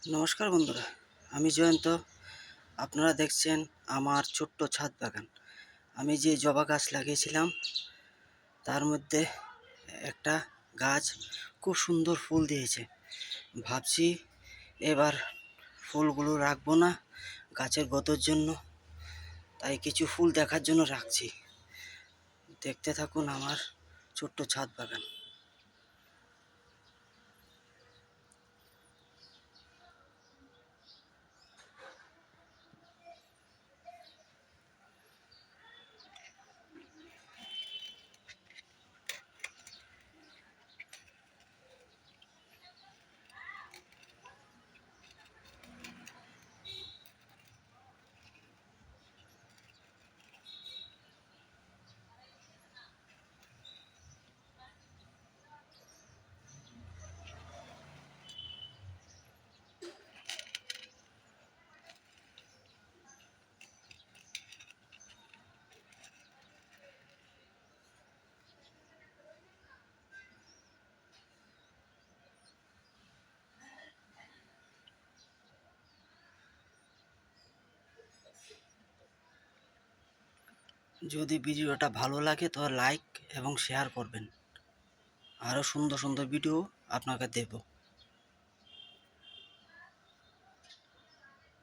নমস্কার বন্ধুরা, আমি জয়ন্ত। আপনারা দেখছেন আমার ছোট্ট ছাদ বাগান। আমি যে জবা গাছ লাগিয়েছিলাম তার মধ্যে একটা গাছ খুব সুন্দর ফুল দিয়েছে। ভাবছি এবার ফুলগুলো রাখবো না গাছের গতর জন্য, তাই কিছু ফুল দেখার জন্য রাখছি। দেখতে থাকুন আমার ছোট্ট ছাদ বাগান। যদি ভিডিওটা ভালো লাগে তো লাইক এবং শেয়ার করবেন। আরও সুন্দর সুন্দর ভিডিও আপনাকে দেব।